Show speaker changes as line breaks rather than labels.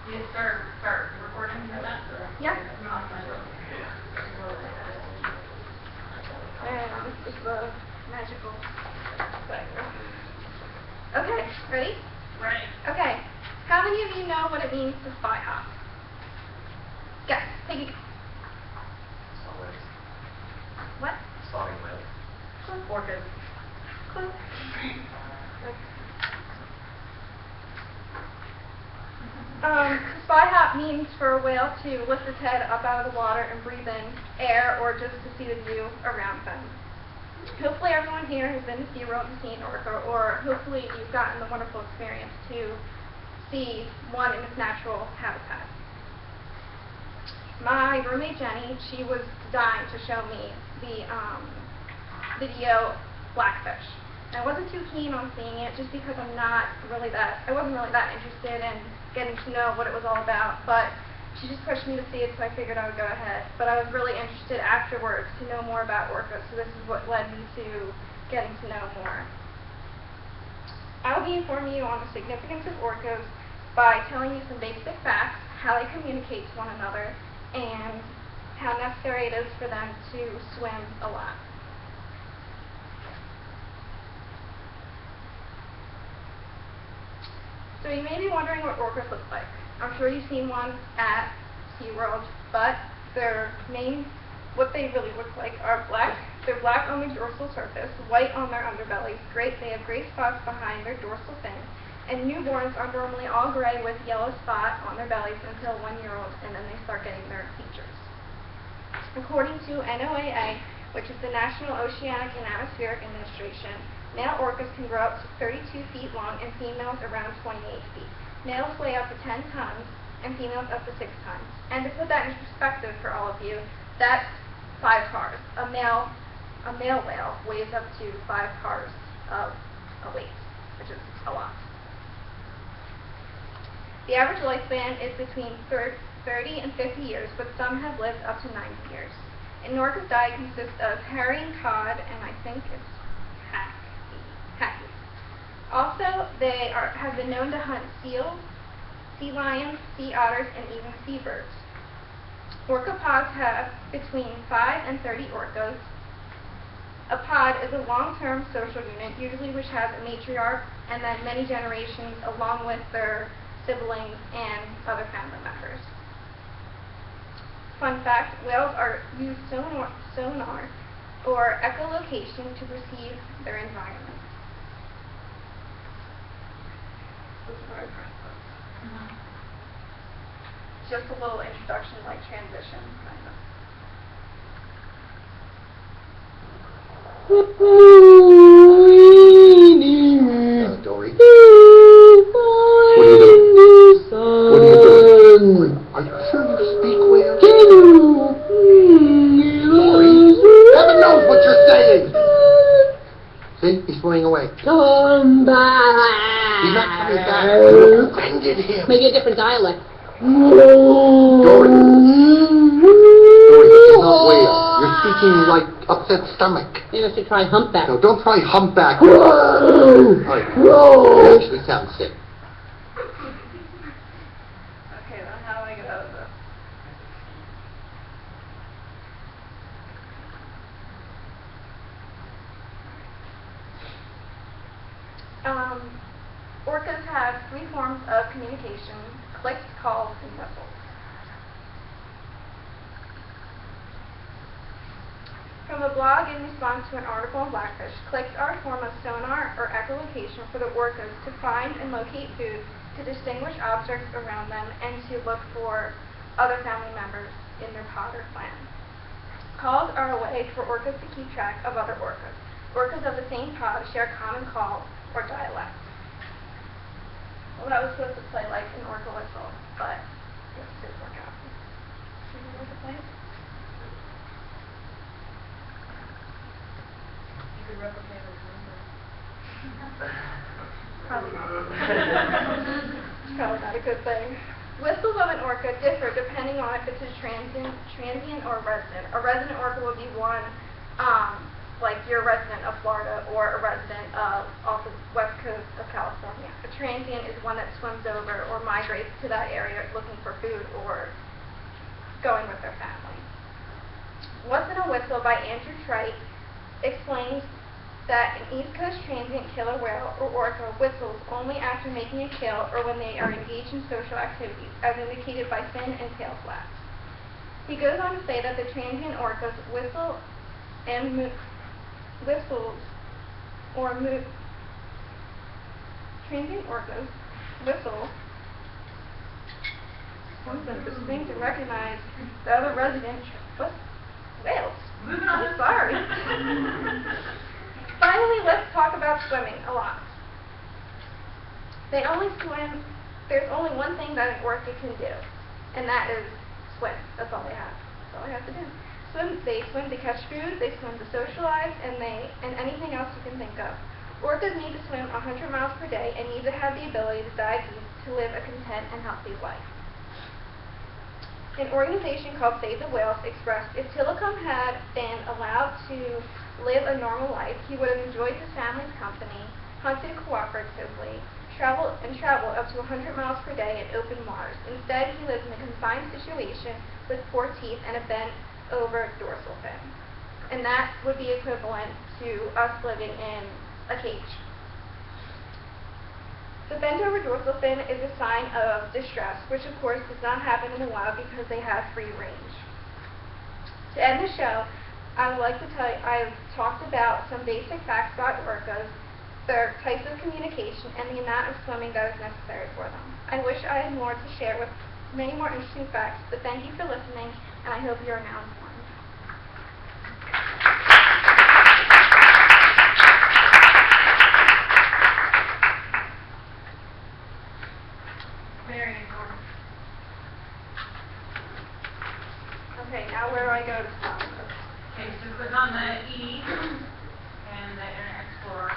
You start recording for that?
Yeah.
Awesome.
And this is the magical thing. Okay, ready?
Right.
Okay. How many of you know what it means to spy hop? Guys, take a guess. What?
Spotting whales.
Orcas.
Close. Spy hop means for a whale to lift its head up out of the water and breathe in air, or just to see the view around them. Hopefully everyone here has been to SeaWorld and seen an orca, or hopefully you've gotten the wonderful experience to see one in its natural habitat. My roommate Jenny, she was dying to show me the video Blackfish. And I wasn't too keen on seeing it just because I wasn't really that interested in getting to know what it was all about, but she just pushed me to see it, so I figured I would go ahead. But I was really interested afterwards to know more about orcas, so this is what led me to getting to know more. I'll be informing you on the significance of orcas by telling you some basic facts, how they communicate to one another, and how necessary it is for them to swim a lot. So you may be wondering what orcas look like. I'm sure you've seen one at SeaWorld, but what they really look like are black. They're black on the dorsal surface, white on their underbellies. They have gray spots behind their dorsal fin, and newborns are normally all gray with yellow spot on their bellies until 1 year old, and then they start getting their features. According to NOAA, which is the National Oceanic and Atmospheric Administration, male orcas can grow up to 32 feet long and females around 28 feet. Males weigh up to 10 tons and females up to 6 tons. And to put that in perspective for all of you, that's 5 cars. A male whale weighs up to 5 cars of a weight, which is a lot. The average lifespan is between 30 and 50 years, but some have lived up to 90 years. An orca's diet consists of herring, cod, and I think it's hackey. Also, they have been known to hunt seals, sea lions, sea otters, and even seabirds. Orca pods have between 5 and 30 orcas. A pod is a long-term social unit, usually which has a matriarch and then many generations along with their siblings and other family members. Fun fact, whales use sonar or echolocation to perceive their environment. Just a little introduction, like transition, kind of.
Dory. What are you doing? What are you doing? Are you sure you speak whale? Dory, heaven knows what you're saying. See, he's flying away.
Come back.
He's not coming back. You offended him.
Maybe a different dialect.
Dory, this is not whale. You're speaking like upset stomach.
Maybe I should try humpback.
No, don't try humpback. You actually sound sick.
Okay, then how do I get out of this? Orcas have 3 forms of communication: clicks, calls, and whistles. From a blog in response to an article on Blackfish, clicks are a form of sonar or echolocation for the orcas to find and locate food, to distinguish objects around them, and to look for other family members in their pod or clan. Calls are a way for orcas to keep track of other orcas. Orcas of the same pod share common call or dialect. Well, that was supposed to play like an orca whistle, but it didn't work out. Should we make it play?
You could replicate those numbers.
Probably not. It's probably not a good thing. Whistles of an orca differ depending on if it's a transient or a resident. A resident orca will be one like you're a resident of Florida or a resident of off the west coast of California. A transient is one that swims over or migrates to that area looking for food or going with their family. Once in a Whistle by Andrew Trite explains that an East Coast transient killer whale or orca whistles only after making a kill or when they are engaged in social activities, as indicated by fin and tail flaps. He goes on to say that the transient orcas whistle and transient orcas whistle once them distinct and recognize the other resident whales.
Moving on.
I'm sorry. Finally, let's talk about swimming a lot. They only swim, there's only one thing that an orca can do, and that is swim. That's all they have. That's all they have to do. They swim to catch food, they swim to socialize, and anything else you can think of. Orcas need to swim 100 miles per day and need to have the ability to dive deep to live a content and healthy life. An organization called Save the Whales expressed if Tilikum had been allowed to live a normal life, he would have enjoyed his family's company, hunted cooperatively, traveled up to 100 miles per day in open waters. Instead, he lives in a confined situation with poor teeth and a bent-over dorsal fin. And that would be equivalent to us living in a cage. The bent-over dorsal fin is a sign of distress, which of course does not happen in the wild because they have free range. To end the show, I would like to tell you, I've talked about some basic facts about orcas, their types of communication, and the amount of swimming that is necessary for them. I wish I had more to share with many more interesting facts, but thank you for listening, and I hope you are now informed.
Very important.
Okay, now where do I go to stop?
Okay, so click on the E and the Internet Explorer.